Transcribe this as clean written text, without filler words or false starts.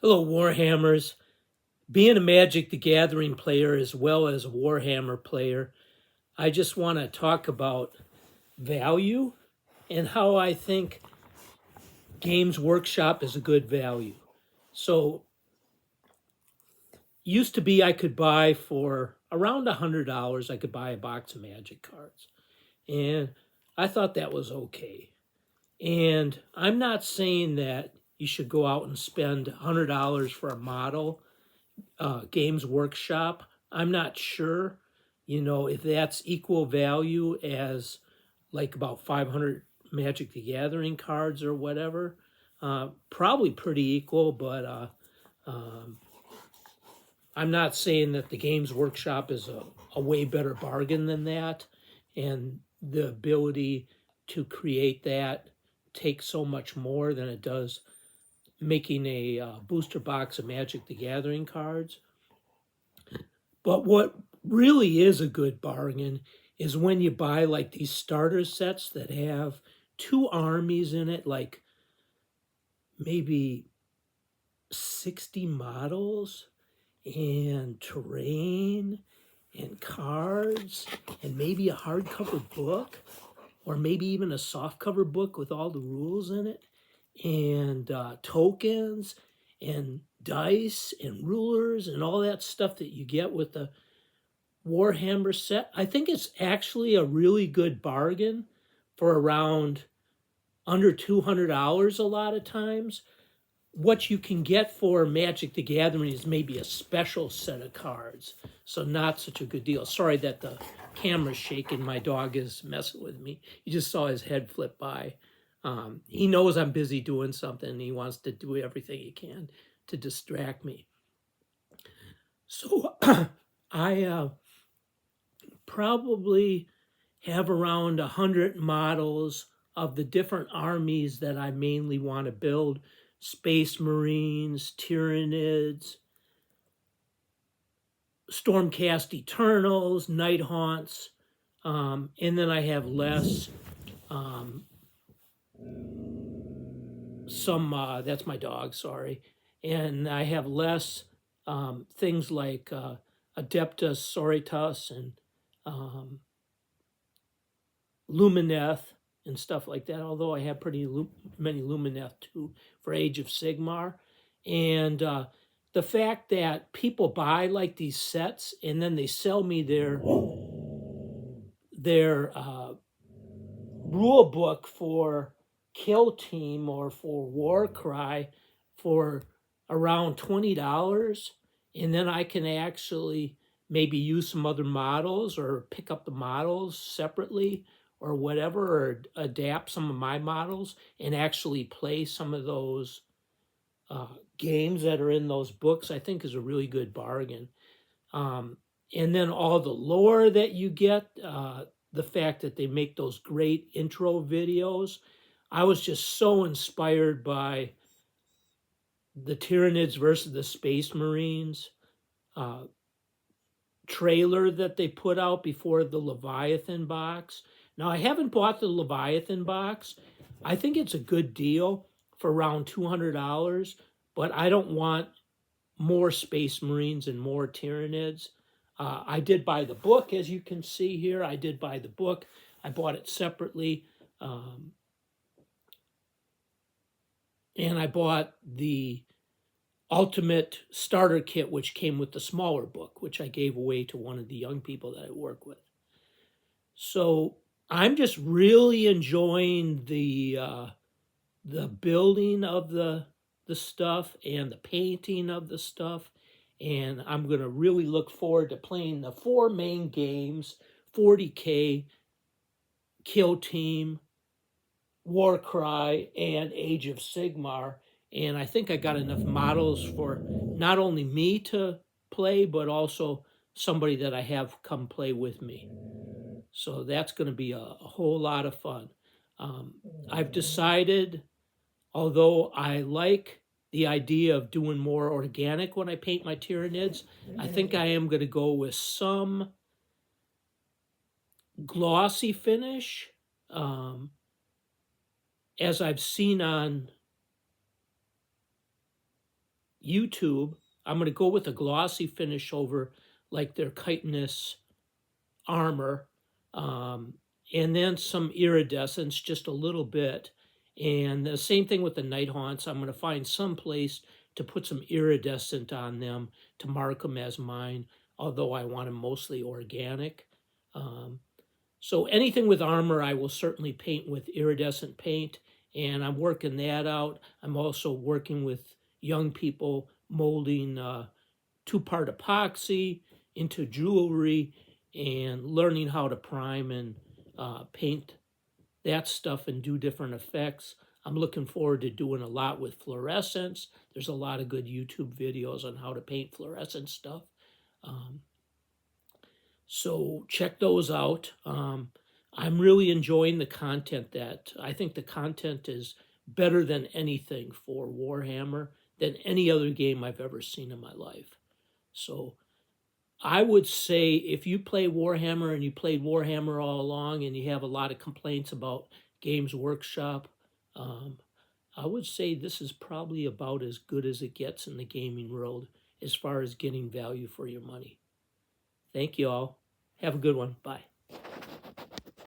Hello, Warhammers. Being a Magic the Gathering player as well as a Warhammer player, I just want to talk about value and how I think Games Workshop is a good value. So, used to be I could buy for around $100, I could buy a box of Magic cards. And I thought that was okay. And I'm not saying that you should go out and spend $100 for a model. Games Workshop. I'm not sure, if that's equal value as like about 500 Magic the Gathering cards or whatever. Probably pretty equal, but I'm not saying that the Games Workshop is a way better bargain than that. And the ability to create that takes so much more than it does making a booster box of Magic the Gathering cards. But what really is a good bargain is when you buy like these starter sets that have two armies in it, like maybe 60 models and terrain and cards and maybe a hardcover book or maybe even a softcover book with all the rules in it and tokens and dice and rulers and all that stuff that you get with the Warhammer set. I think it's actually a really good bargain for around under $200 a lot of times. What you can get for Magic the Gathering is maybe a special set of cards, so not such a good deal. Sorry that the camera's shaking. My dog is messing with me. You just saw his head flip by. He knows I'm busy doing something, and he wants to do everything he can to distract me. So I probably have around 100 models of the different armies that I mainly want to build. Space Marines, Tyranids, Stormcast Eternals, Night Haunts, and then I have less. That's my dog, sorry. And I have less things like Adeptus Sororitas and Lumineth and stuff like that, although I have pretty many Lumineth too for Age of Sigmar. And the fact that people buy like these sets and then they sell me their rule book for Kill Team or for WarCry for around $20, and then I can actually maybe use some other models or pick up the models separately or whatever, or adapt some of my models and actually play some of those games that are in those books, I think is a really good bargain. And then all the lore that you get, the fact that they make those great intro videos. I was just so inspired by the Tyranids versus the Space Marines trailer that they put out before the Leviathan box. Now, I haven't bought the Leviathan box. I think it's a good deal for around $200, but I don't want more Space Marines and more Tyranids. I did buy the book, as you can see here. I did buy the book. I bought it separately. And I bought the Ultimate Starter Kit, which came with the smaller book, which I gave away to one of the young people that I work with. So I'm just really enjoying the building of the stuff and the painting of the stuff. And I'm going to really look forward to playing the 4 main games, 40K, Kill Team, WarCry, and Age of Sigmar. And I think I got enough models for not only me to play, but also somebody that I have come play with me. So that's going to be a whole lot of fun. I've decided, although I like the idea of doing more organic when I paint my Tyranids, I think I am going to go with some glossy finish, as I've seen on YouTube, I'm going to go with a glossy finish over like their chitinous armor, and then some iridescence, just a little bit. And the same thing with the night haunts. I'm going to find some place to put some iridescent on them to mark them as mine, although I want them mostly organic. So anything with armor, I will certainly paint with iridescent paint, and I'm working that out. I'm also working with young people molding two-part epoxy into jewelry and learning how to prime and paint that stuff and do different effects. I'm looking forward to doing a lot with fluorescence. There's a lot of good YouTube videos on how to paint fluorescent stuff. So check those out. I'm really enjoying the content that I think the content is better than anything for Warhammer than any other game I've ever seen in my life. So I would say if you play Warhammer and you played Warhammer all along and you have a lot of complaints about Games Workshop, I would say this is probably about as good as it gets in the gaming world as far as getting value for your money. Thank you all. Have a good one. Bye.